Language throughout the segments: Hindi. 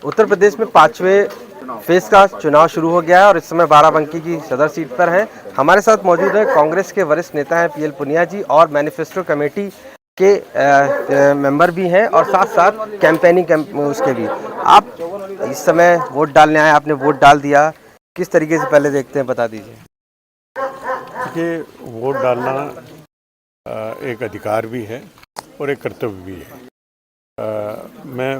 उत्तर प्रदेश में 5वें फेज का चुनाव शुरू हो गया है और इस समय बाराबंकी की सदर सीट पर हैं। हमारे साथ मौजूद है कांग्रेस के वरिष्ठ नेता हैं पीएल पुनिया जी और मैनिफेस्टो कमेटी के मेंबर भी हैं और साथ साथ कैंपेनिंग उसके भी। आप इस समय वोट डालने आए, आपने वोट डाल दिया, किस तरीके से पहले देखते हैं, बता दीजिए। देखिए, वोट डालना एक अधिकार भी है और एक कर्तव्य भी है।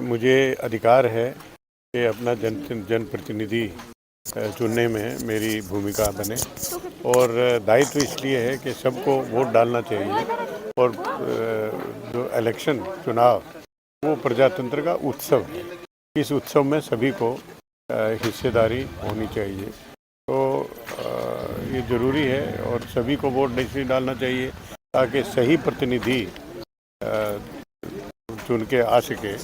मुझे अधिकार है कि अपना जनप्रतिनिधि चुनने में मेरी भूमिका बने और दायित्व इसलिए है कि सबको वोट डालना चाहिए और जो इलेक्शन चुनाव वो प्रजातंत्र का उत्सव है। इस उत्सव में सभी को हिस्सेदारी होनी चाहिए। तो ये ज़रूरी है और सभी को वोट इसलिए डालना चाहिए ताकि सही प्रतिनिधि चुन के आ सके।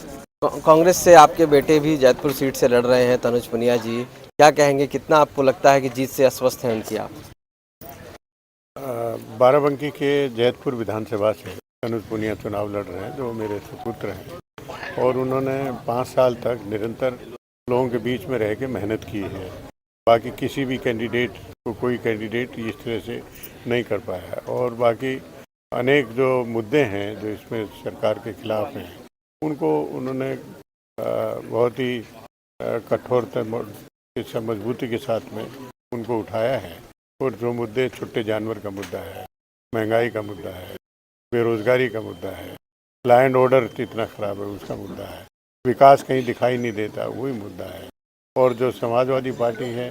कांग्रेस से आपके बेटे भी जैतपुर सीट से लड़ रहे हैं, तनुज पुनिया जी, क्या कहेंगे, कितना आपको लगता है कि जीत से आश्वस्त हैं उनकी आप? बाराबंकी के जैतपुर विधानसभा से तनुज पुनिया चुनाव लड़ रहे हैं, जो मेरे सुपुत्र हैं और उन्होंने 5 साल तक निरंतर लोगों के बीच में रह के मेहनत की है। बाकी किसी भी कैंडिडेट को कोई कैंडिडेट इस तरह से नहीं कर पाया और बाकी अनेक जो मुद्दे हैं जो इसमें सरकार के खिलाफ हैं उनको उन्होंने बहुत ही कठोरता मजबूती के साथ में उनको उठाया है। और जो मुद्दे, छोटे जानवर का मुद्दा है, महंगाई का मुद्दा है, बेरोजगारी का मुद्दा है, लॉ एंड ऑर्डर इतना ख़राब है उसका मुद्दा है, विकास कहीं दिखाई नहीं देता वही मुद्दा है। और जो समाजवादी पार्टी है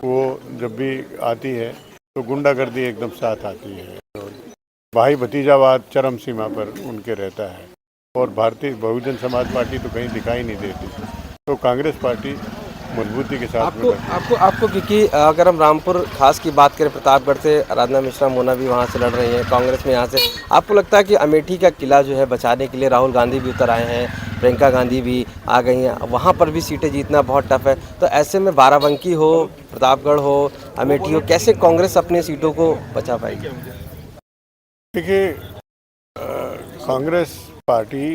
वो जब भी आती है तो गुंडागर्दी एकदम साथ आती है और भाई भतीजावाद चरम सीमा पर उनके रहता है और भारतीय बहुजन समाज पार्टी तो कहीं दिखाई नहीं देती। तो कांग्रेस पार्टी मजबूती के साथ आपको क्योंकि अगर हम रामपुर खास की बात करें, प्रतापगढ़ से आराधना मिश्रा मोना भी वहाँ से लड़ रही हैं कांग्रेस में। यहाँ से आपको लगता है कि अमेठी का किला जो है बचाने के लिए राहुल गांधी भी उतर आए हैं, प्रियंका गांधी भी आ गई हैं, वहाँ पर भी सीटें जीतना बहुत टफ है। तो ऐसे में बाराबंकी हो, प्रतापगढ़ हो, अमेठी हो, कैसे कांग्रेस अपनी सीटों को बचा पाएगी? देखिए, कांग्रेस पार्टी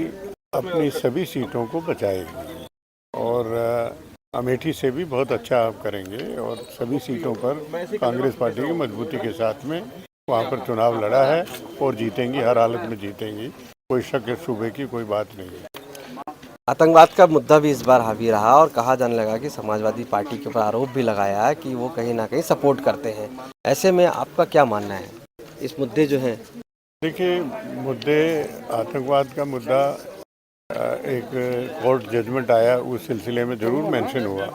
अपनी सभी सीटों को बचाएगी और अमेठी से भी बहुत अच्छा आप करेंगे और सभी सीटों पर कांग्रेस पार्टी की मजबूती के साथ में वहाँ पर चुनाव लड़ा है और जीतेंगी, हर हालत में जीतेंगी, कोई शक शुबे की कोई बात नहीं है। आतंकवाद का मुद्दा भी इस बार हावी रहा और कहा जाने लगा कि समाजवादी पार्टी के ऊपर आरोप भी लगाया है कि वो कहीं ना कहीं सपोर्ट करते हैं। ऐसे में आपका क्या मानना है इस मुद्दे जो हैं? देखिए, मुद्दे, आतंकवाद का मुद्दा एक कोर्ट जजमेंट आया उस सिलसिले में ज़रूर मेंशन हुआ,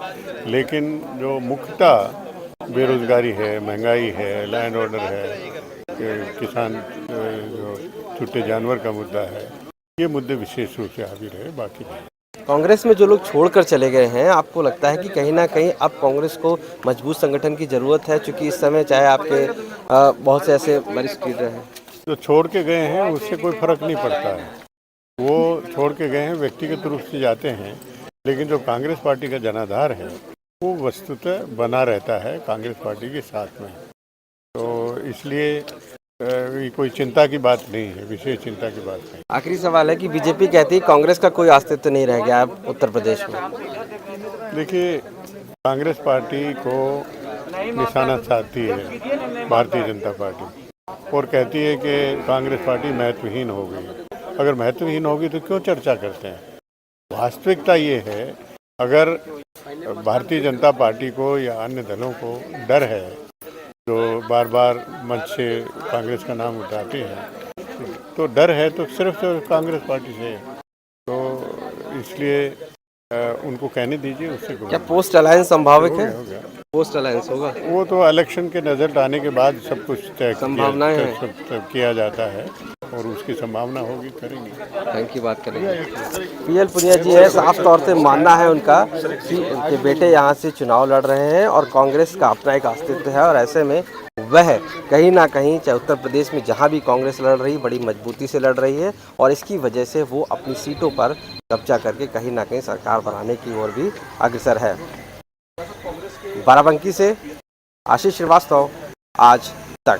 लेकिन जो मुख्यतः बेरोज़गारी है, महंगाई है, लॉ एंड ऑर्डर है, किसान जो छोटे जानवर का मुद्दा है, ये मुद्दे विशेष रूप से हावी रहे, बाकी नहीं। कांग्रेस में जो लोग छोड़कर चले गए हैं, आपको लगता है कि कहीं ना कहीं अब कांग्रेस को मजबूत संगठन की ज़रूरत है, क्योंकि इस समय चाहे आपके बहुत से ऐसे वरिष्ठ लीडर हैं जो छोड़ के गए हैं उससे कोई फर्क नहीं पड़ता है, वो छोड़ के गए हैं व्यक्तिगत रूप से जाते हैं, लेकिन जो कांग्रेस पार्टी का जनाधार है वो वस्तुतः बना रहता है कांग्रेस पार्टी के साथ में। तो इसलिए कोई चिंता की बात नहीं है, विशेष चिंता की बात नहीं। आखिरी सवाल है कि बीजेपी कहती है कांग्रेस का कोई अस्तित्व नहीं रह गया अब उत्तर प्रदेश में। देखिए, कांग्रेस पार्टी को निशाना साधती है भारतीय जनता पार्टी और कहती है कि कांग्रेस पार्टी महत्वहीन हो गई। अगर महत्वहीन होगी तो क्यों चर्चा करते हैं? वास्तविकता ये है, अगर भारतीय जनता पार्टी को या अन्य दलों को डर है जो बार बार मंच से कांग्रेस का नाम उठाते हैं, तो डर है तो सिर्फ कांग्रेस पार्टी से है। तो इसलिए उनको कहने दीजिए, उससे क्या पोस्ट अलायंस संभावित है? होगा। पोस्ट अलायंस होगा, वो तो इलेक्शन के नजर आने के बाद सब कुछ तय संभावनाएं हैं, सब किया जाता है और उसकी संभावना होगी, करेंगे। थैंक यू, बात करेंगे। पीएल पुनिया जी है, साफ तौर से मानना है उनका कि उनके बेटे यहाँ से चुनाव लड़ रहे हैं और कांग्रेस का अपना एक अस्तित्व है और ऐसे में वह कहीं ना कहीं चाहे उत्तर प्रदेश में जहाँ भी कांग्रेस लड़ रही बड़ी मजबूती से लड़ रही है और इसकी वजह से वो अपनी सीटों पर कब्जा करके कहीं ना कहीं सरकार बनाने की ओर भी अग्रसर है। बाराबंकी से आशीष श्रीवास्तव, आज तक।